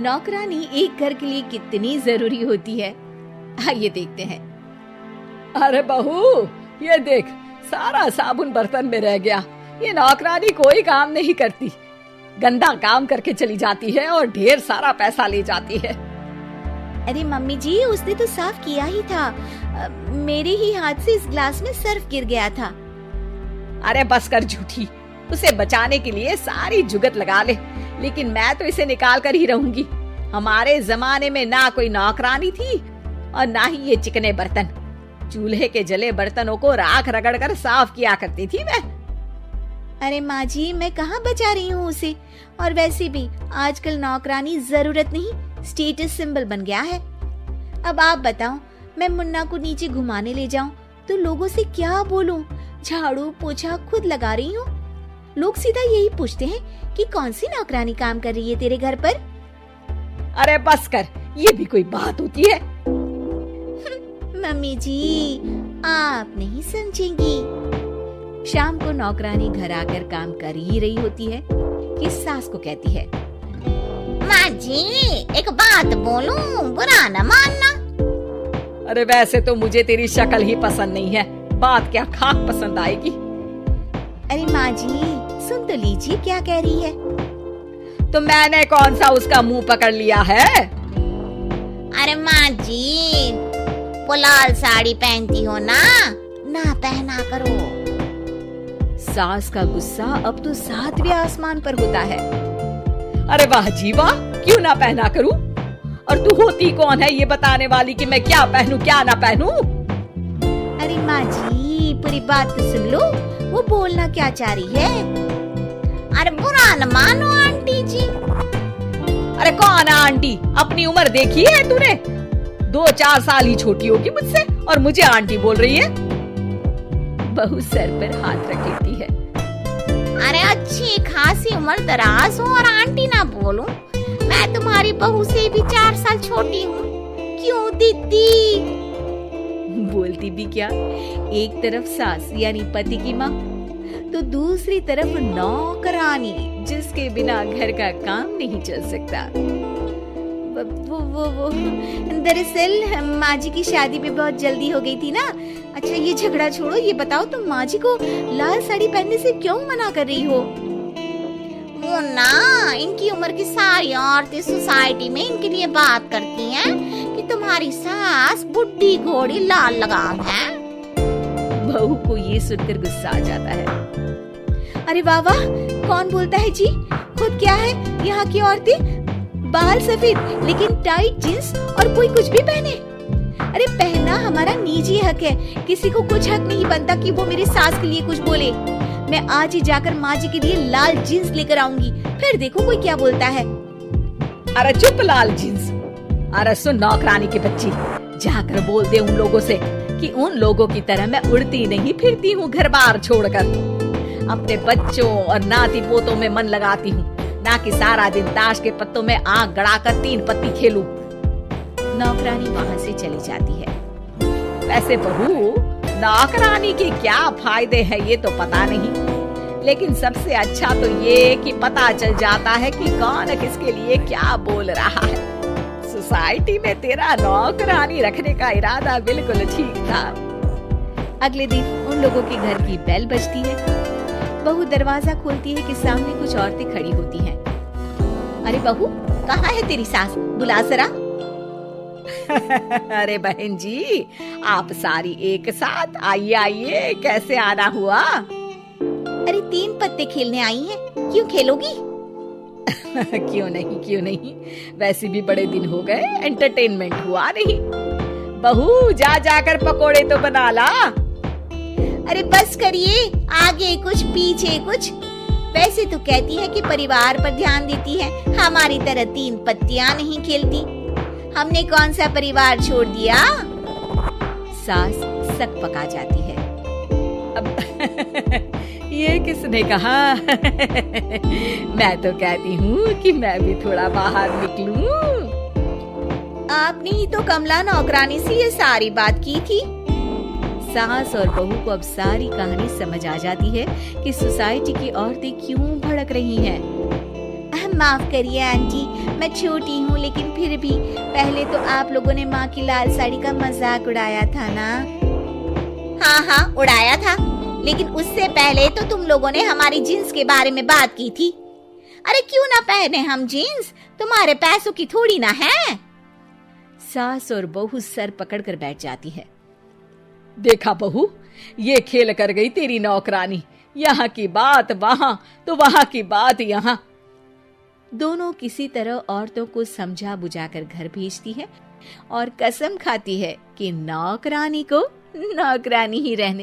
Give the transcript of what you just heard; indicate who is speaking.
Speaker 1: नौकरानी एक घर के लिए कितनी जरूरी होती है, आइए देखते हैं।
Speaker 2: अरे बहू, ये देख, सारा साबुन बर्तन में रह गया। ये नौकरानी कोई काम नहीं करती, गंदा काम करके चली जाती है और ढेर सारा पैसा ले जाती है।
Speaker 1: अरे मम्मी जी, उसने तो साफ किया ही था। मेरे ही हाथ से इस ग्लास में सर्फ गिर गया था।
Speaker 2: अरे बस कर झूठी, उसे बचाने के लिए सारी जुगत लगा ले, लेकिन मैं तो इसे निकाल कर ही रहूंगी। हमारे जमाने में ना कोई नौकरानी थी और ना ही ये चिकने बर्तन। चूल्हे के जले बर्तनों को राख रगड़ कर साफ किया करती थी मैं।
Speaker 1: अरे माँ जी, मैं कहाँ बचा रही हूँ उसे। और वैसे भी आजकल नौकरानी जरूरत नहीं, स्टेटस सिंबल बन गया है। अब आप बताओ, मैं मुन्ना को नीचे घुमाने ले जाऊं तो लोगों से क्या बोलूं? झाड़ू पोछा खुद लगा रही हूँ। लोग सीधा यही पूछते हैं कि कौन सी नौकरानी काम कर रही है तेरे घर पर।
Speaker 2: अरे बस कर, ये भी कोई बात होती है?
Speaker 1: मम्मी जी, आप नहीं समझेंगी। शाम को नौकरानी घर आकर काम कर ही रही होती है कि सास को कहती है,
Speaker 3: माँ जी, एक बात बोलूं, बुरा न मानना।
Speaker 2: अरे वैसे तो मुझे तेरी शक्ल ही पसंद नहीं है, बात क्या खाक पसंद आएगी।
Speaker 1: अरे माँ जी, सुन तो लीजिए क्या कह रही है।
Speaker 2: तो मैंने कौन सा उसका मुंह पकड़ लिया है?
Speaker 3: अरे माँ जी, वो लाल साड़ी पहनती हो ना पहना करो।
Speaker 1: सास का गुस्सा अब तो 7वें आसमान पर होता है।
Speaker 2: अरे वाह जी वाह, क्यों ना पहना करूं? और तू होती कौन है ये बताने वाली कि मैं क्या पहनूं क्या ना पहनूं?
Speaker 1: अरे माँ जी, पूरी बात तो सुन लो, वो बोलना क्या चाह रही है।
Speaker 3: अरे बुरा न मानो आंटी जी।
Speaker 2: अरे कौन है आंटी? अपनी उम्र देखी है तूने? 2-4 साल ही छोटी होगी मुझसे और मुझे आंटी बोल रही है।
Speaker 1: बहू सर पर हाथ रख लेती है।
Speaker 3: अरे अच्छी खासी उम्र दराज हो और आंटी ना बोलूं? मैं तुम्हारी बहू से भी 4 साल छोटी हूँ। क्यों दीदी?
Speaker 1: बोलती भी क्या, एक तरफ सास यानी पति की माँ, तो दूसरी तरफ नौकरानी जिसके बिना घर का काम नहीं चल सकता। वो दरअसल माँ जी की शादी में बहुत जल्दी हो गई थी ना। अच्छा ये झगड़ा छोड़ो, ये बताओ तुम माँ जी को लाल साड़ी पहनने से क्यों मना कर रही हो?
Speaker 3: वो ना, इनकी उम्र की सारी औरतें सोसाइटी में इनके लिए बात करती हैं कि तुम्हारी सास बुढ़ी घोड़ी लाल लगाम है।
Speaker 1: बहू को ये सुनकर गुस्सा आ जाता है। अरे वाह वाह, कौन बोलता है जी? खुद क्या है यहाँ की औरतें, बाल सफेद लेकिन टाइट जींस और कोई कुछ भी पहने। अरे पहनना हमारा निजी हक है, किसी को कुछ हक नहीं बनता कि वो मेरी सास के लिए कुछ बोले। मैं आज ही जाकर माँ जी के लिए लाल जींस लेकर आऊंगी, फिर देखो कोई क्या बोलता है।
Speaker 2: अरे चुप लाल जींस। अरे सुन नौकरानी की बच्ची, जाकर बोल दे उन लोगों से कि उन लोगों की तरह मैं उड़ती नहीं फिरती हूँ घर बार छोड़कर। अपने बच्चों और नाती पोतों में मन लगाती हूँ, ना कि सारा दिन ताश के पत्तों में आंख गड़ाकर 3 पत्ती खेलूं।
Speaker 1: नौकरानी वहाँ से चली जाती है।
Speaker 2: वैसे बहू, नौकरानी के क्या फायदे हैं ये तो पता नहीं, लेकिन सबसे अच्छा तो ये कि पता चल जाता है कि कौन किसके लिए क्या बोल रहा है। सोसाइटी में तेरा नौकरानी रखने का इरादा बिल्कुल ठीक था।
Speaker 1: अगले दिन उन लोगों के घर की बेल बजती है। बहू दरवाजा खोलती है कि सामने कुछ औरतें खड़ी होती हैं। अरे बहू, कहाँ है तेरी सास? बुला जरा।
Speaker 2: अरे बहन जी, आप सारी एक साथ आइए आइए, कैसे आना हुआ?
Speaker 1: अरे 3 पत्ते खेलने आई हैं, क्यों खेलोगी?
Speaker 2: क्यों नहीं, वैसे भी बड़े दिन हो गए, एंटरटेनमेंट हुआ नहीं। बहू जा जाकर पकोड़े तो बना ला।
Speaker 1: अरे बस करिए, आगे कुछ पीछे कुछ। वैसे तो कहती है कि परिवार पर ध्यान देती है, हमारी तरह 3 पत्तियां नहीं खेलती। हमने कौन सा परिवार छोड़ दिया? सास सक पका जाती है।
Speaker 2: अब ये किसने कहा? मैं तो कहती हूँ कि मैं भी थोड़ा बाहर निकलूं।
Speaker 1: आपने ही तो कमला नौकरानी से ये सारी बात की थी। सास और बहू को अब सारी कहानी समझ आ जाती है कि सोसाइटी की औरतें क्यों भड़क रही हैं। माफ करिए आंटी, मैं छोटी हूँ लेकिन फिर भी पहले तो आप लोगों ने माँ की लाल साड़ी का मजाक उड़ाया था ना।
Speaker 3: हाँ उड़ाया था, लेकिन उससे पहले तो तुम लोगों ने हमारी जीन्स के बारे में बात की थी। अरे क्यों ना पहने हम जीन्स, तुम्हारे पैसों की थोड़ी ना है।
Speaker 2: सास और बहू सर पकड़कर बैठ जाती है। देखा बहू, ये खेल कर गई तेरी नौकरानी, यहाँ की बात वहां तो वहां की बात यहाँ।
Speaker 1: दोनों किसी तरह औरतों को समझा बुझाकर घर भेजती है और कसम खाती है कि नौकरानी को नौकरानी ही रहने